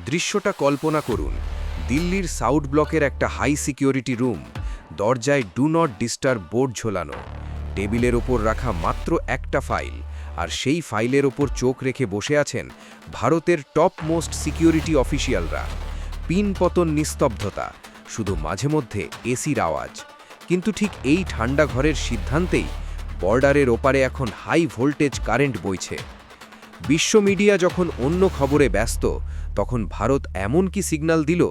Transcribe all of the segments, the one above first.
দৃশ্যটা কল্পনা করুন, দিল্লির সাউথ ব্লকের একটা হাই সিকিউরিটি রুম, দরজায় ডু নট ডিস্টার্ব বোর্ড ঝোলানো, টেবিলের ওপর রাখা মাত্র একটা ফাইল, আর সেই ফাইলের ওপর চোখ রেখে বসে আছেন ভারতের টপ মোস্ট সিকিউরিটি অফিসিয়ালরা। পিনপতন নিস্তব্ধতা, শুধু মাঝে মধ্যে এসির আওয়াজ। কিন্তু ঠিক এই ঠান্ডা ঘরের সিদ্ধান্তেই বর্ডারের ওপারে এখন হাই ভোল্টেজ কারেন্ট বইছে। বিশ্ব মিডিয়া যখন অন্য খবরে ব্যস্ত, তখন ভারত এমন কি সিগন্যাল দিল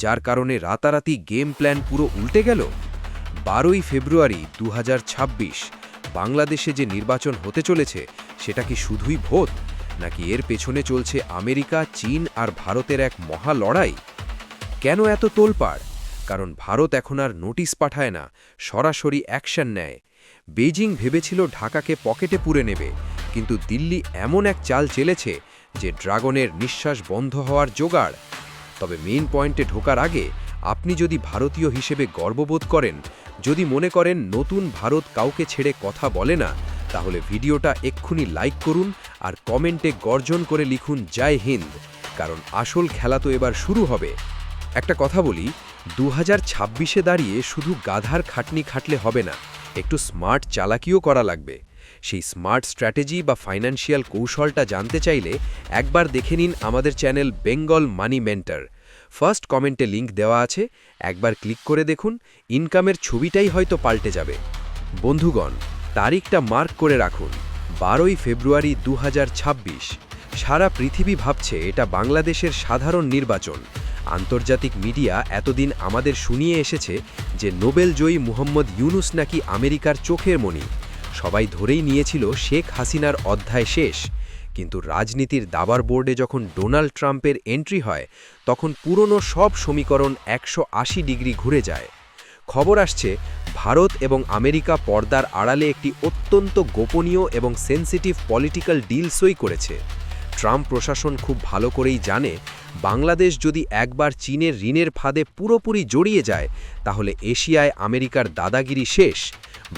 যার কারণে রাতারাতি গেম প্ল্যান পুরো উল্টে গেল। 12ই ফেব্রুয়ারি 2026 বাংলাদেশে যে নির্বাচন হতে চলেছে, সেটা কি শুধুই ভোট, নাকি এর পেছনে চলছে আমেরিকা, চীন আর ভারতের এক মহা লড়াই? কেন এত তোলপাড়? কারণ ভারত এখন আর নোটিশ পাঠায় না, সরাসরি অ্যাকশন নেয়। বেইজিং ভেবেছিল ঢাকাকে পকেটে পুরে নেবে, কিন্তু দিল্লি এমন এক চাল চেলেছে যে ড্রাগনের নিঃশ্বাস বন্ধ হওয়ার জোগাড়। তবে মেইন পয়েন্টে ঢোকার আগে আপনি যদি ভারতীয় হিসেবে গর্ববোধ করেন, যদি মনে করেন নতুন ভারত কাউকে ছেড়ে কথা বলে না, তাহলে ভিডিওটা এক্ষুনি লাইক করুন আর কমেন্টে গর্জন করে লিখুন জয় হিন্দ, কারণ আসল খেলা তো এবার শুরু হবে। একটা কথা বলি, 2026-এ দাঁড়িয়ে শুধু গাধার খাটনি খাটলে হবে না, একটু স্মার্ট চালাকিও করা লাগবে। সেই স্মার্ট স্ট্র্যাটেজি বা ফাইন্যান্সিয়াল কৌশলটা জানতে চাইলে একবার দেখে নিন আমাদের চ্যানেল বেঙ্গল মানি মেন্টর। ফার্স্ট কমেন্টে লিংক দেওয়া আছে, একবার ক্লিক করে দেখুন, ইনকামের ছবিটাই হয়তো পাল্টে যাবে। বন্ধুগণ, তারিখটা মার্ক করে রাখুন, 12ই ফেব্রুয়ারি 2026। সারা পৃথিবী ভাবছে এটা বাংলাদেশের সাধারণ নির্বাচন। আন্তর্জাতিক মিডিয়া এতদিন আমাদের শুনিয়ে এসেছে যে নোবেলজয়ী মুহম্মদ ইউনুস নাকি আমেরিকার চোখের মণি। সবাই ধরেই নিয়েছিল শেখ হাসিনার অধ্যায় শেষ। কিন্তু রাজনীতির দাবার বোর্ডে যখন ডোনাল্ড ট্রাম্পের এন্ট্রি হয়, তখন পুরনো সব সমীকরণ 180 ডিগ্রি ঘুরে যায়। খবর আসছে ভারত এবং আমেরিকা পর্দার আড়ালে একটি অত্যন্ত গোপনীয় এবং সেন্সিটিভ পলিটিক্যাল ডিল সই করেছে। ট্রাম্প প্রশাসন খুব ভালো করেই জানে, বাংলাদেশ যদি একবার চীনের ঋণের ফাঁদে পুরোপুরি জড়িয়ে যায়, তাহলে এশিয়ায় আমেরিকার দাদাগিরি শেষ।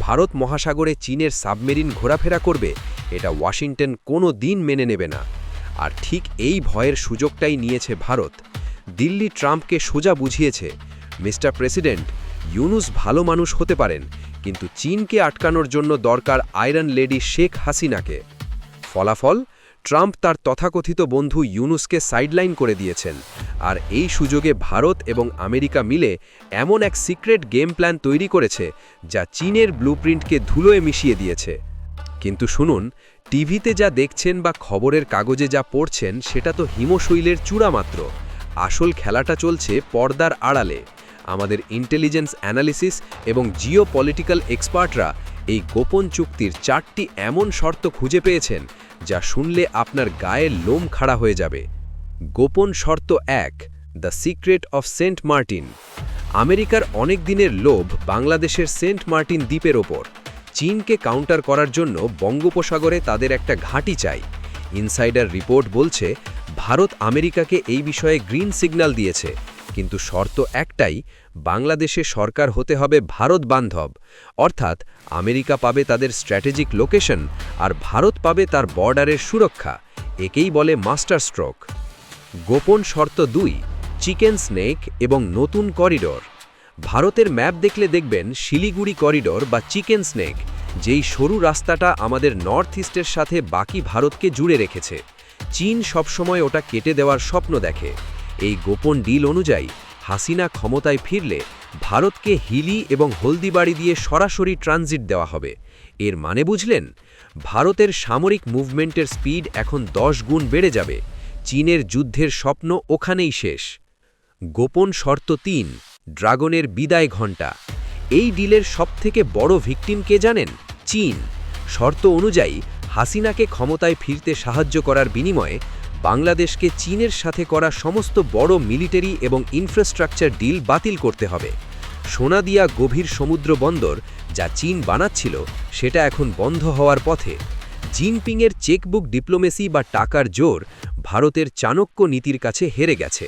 ভারত মহাসাগরে চীনের সাবমেরিন ঘোরাফেরা করবে, এটা ওয়াশিংটন কোনো দিন মেনে নেবে না। আর ঠিক এই ভয়ের সুযোগটাই নিয়েছে ভারত। দিল্লি ট্রাম্পকে সোজা বুঝিয়েছে, মিস্টার প্রেসিডেন্ট, ইউনুস ভালো মানুষ হতে পারেন, কিন্তু চীনকে আটকানোর জন্য দরকার আয়রন লেডি শেখ হাসিনাকে। ফলাফল, ট্রাম্প তার তথাকথিত বন্ধু ইউনুসকে সাইডলাইন করে দিয়েছেন। আর এই সুযোগে ভারত এবং আমেরিকা মিলে এমন এক সিক্রেট গেম প্ল্যান তৈরি করেছে যা চীনের ব্লুপ্রিন্টকে ধুলোয় মিশিয়ে দিয়েছে। কিন্তু শুনুন, টিভিতে যা দেখছেন বা খবরের কাগজে যা পড়ছেন, সেটা তো হিমশৈলের চূড়া মাত্র। আসল খেলাটা চলছে পর্দার আড়ালে। আমাদের ইন্টেলিজেন্স অ্যানালিসিস এবং জিও পলিটিক্যাল এক্সপার্টরা এই গোপন চুক্তির 4টি এমন শর্ত খুঁজে পেয়েছেন যা শুনলে আপনার গায়ের লোম খাড়া হয়ে যাবে। গোপন শর্ত 1, the secret of Saint Martin. আমেরিকার অনেক দিনের লোভ বাংলাদেশের সেন্ট মার্টিন দ্বীপের ওপর। চীনকে কাউন্টার করার জন্য বঙ্গোপসাগরে তাদের একটা ঘাঁটি চাই। ইনসাইডার রিপোর্ট বলছে ভারত আমেরিকাকে এই বিষয়ে গ্রিন সিগন্যাল দিয়েছে, কিন্তু শর্ত একটাই, বাংলাদেশে সরকার হতে হবে ভারত বান্ধব, অর্থাৎ আমেরিকা পাবে তাদের স্ট্র্যাটেজিক লোকেশন আর ভারত পাবে তার বর্ডারের সুরক্ষা। একেই বলে মাস্টার স্ট্রোক। গোপন শর্ত 2, চিকেন স্নেক এবং নতুন করিডোর। ভারতের ম্যাপ দেখলে দেখবেন শিলিগুড়ি করিডোর বা চিকেন স্নেক, যেই সরু রাস্তাটা আমাদের নর্থ ইস্টের সাথে বাকি ভারতকে জুড়ে রেখেছে। চীন সবসময় ওটা কেটে দেওয়ার স্বপ্ন দেখে। এই গোপন ডিল অনুযায়ী হাসিনা ক্ষমতায় ফিরলে ভারতকে হিলি এবং হলদিবাড়ি দিয়ে সরাসরি ট্রানজিট দেওয়া হবে। এর মানে বুঝলেন? ভারতের সামরিক মুভমেন্টের স্পিড এখন 10 গুণ বেড়ে যাবে। চীনের যুদ্ধের স্বপ্ন ওখানেই শেষ। গোপন শর্ত 3, ড্রাগনের বিদায় ঘণ্টা। এই ডিলের সবথেকে বড় ভিকটিম কে জানেন? চীন। শর্ত অনুযায়ী হাসিনাকে ক্ষমতায় ফিরতে সাহায্য করার বিনিময়ে বাংলাদেশকে চীনের সাথে করা সমস্ত বড় মিলিটারি এবং ইনফ্রাস্ট্রাকচার ডিল বাতিল করতে হবে। সোনাদিয়া গভীর সমুদ্র বন্দর যা চীন বানাচ্ছিল, সেটা এখন বন্ধ হওয়ার পথে। জিনপিংয়ের চেকবুক ডিপ্লোমেসি বা টাকার জোর ভারতের চাণক্য নীতির কাছে হেরে গেছে।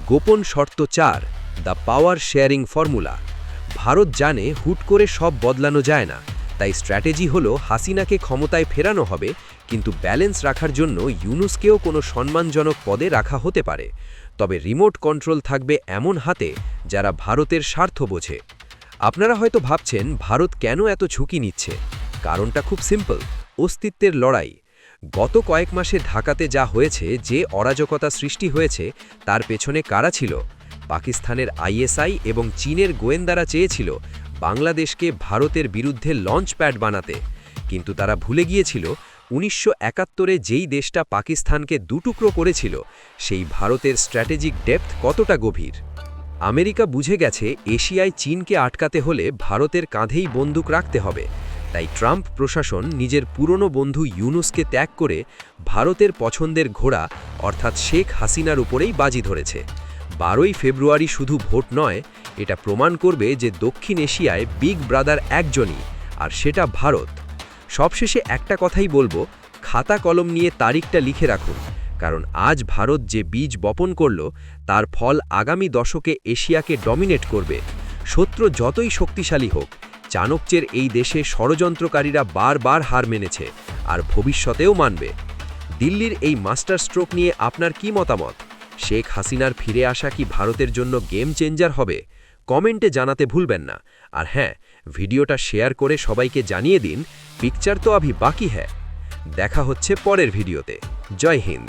গোপন শর্ত 4, the power sharing formula. Bharat জানে হুট করে সব বদলানো যায় না, তাই স্ট্র্যাটেজি হলো হাসিনাকে ক্ষমতায় ফেরানো হবে, কিন্তু ব্যালেন্স রাখার জন্য ইউনুসকেও কোনো সম্মানজনক পদে রাখা হতে পারে, তবে রিমোট কন্ট্রোল থাকবে এমন হাতে যারা ভারতের স্বার্থ বোঝে। আপনারা হয়তো ভাবছেন ভারত কেন এত ঝুঁকি নিচ্ছে। কারণটা খুব সিম্পল, অস্তিত্বের লড়াই। গত কয়েক মাসে ঢাকাতে যা হয়েছে, যে অরাজকতা সৃষ্টি হয়েছে, তার পেছনে কারা ছিল? পাকিস্তানের আইএসআই এবং চীনের গোয়েন্দারা চেয়েছিল বাংলাদেশকে ভারতের বিরুদ্ধে লঞ্চ প্যাড বানাতে, কিন্তু তারা ভুলে গিয়েছিল ১৯৭১-এ যেই দেশটা পাকিস্তানকে দুটুকরো করেছিল, সেই ভারতের স্ট্র্যাটেজিক ডেপথ কতটা গভীর। আমেরিকা বুঝে গেছে এশিয়ায় চীনকে আটকাতে হলে ভারতের কাঁধেই বন্দুক রাখতে হবে। তাই ট্রাম্প প্রশাসন নিজের পুরনো বন্ধু ইউনুসকে ত্যাগ করে ভারতের পছন্দের ঘোড়া অর্থাৎ শেখ হাসিনার উপরেই বাজি ধরেছে। ১২ই ফেব্রুয়ারি শুধু ভোট নয়, এটা প্রমাণ করবে যে দক্ষিণ এশিয়ায় বিগ ব্রাদার একজনই, আর সেটা ভারত। সবশেষে একটা কথাই বলবো, খাতা কলম নিয়ে তারিখটা লিখে রাখুন, কারণ আজ ভারত যে বীজ বপন করল, তার ফল আগামী দশকে এশিয়াকে ডমিনেট করবে। শত্রু যতই শক্তিশালী হোক, চাণক্যের এই দেশে ষড়যন্ত্রকারীরা বারবার হার মেনেছে, আর ভবিষ্যতেও মানবে। দিল্লির এই মাস্টার স্ট্রোক নিয়ে আপনার কি মতামত? শেখ হাসিনার ফিরে আসা কি ভারতের জন্য গেম চেঞ্জার হবে? কমেন্টে জানাতে ভুলবেন না। আর হ্যাঁ, ভিডিওটা শেয়ার করে সবাইকে জানিয়ে দিন, পিকচার তো আভি বাকি হ্যায়। দেখা হচ্ছে পরের ভিডিওতে। জয় হিন্দ।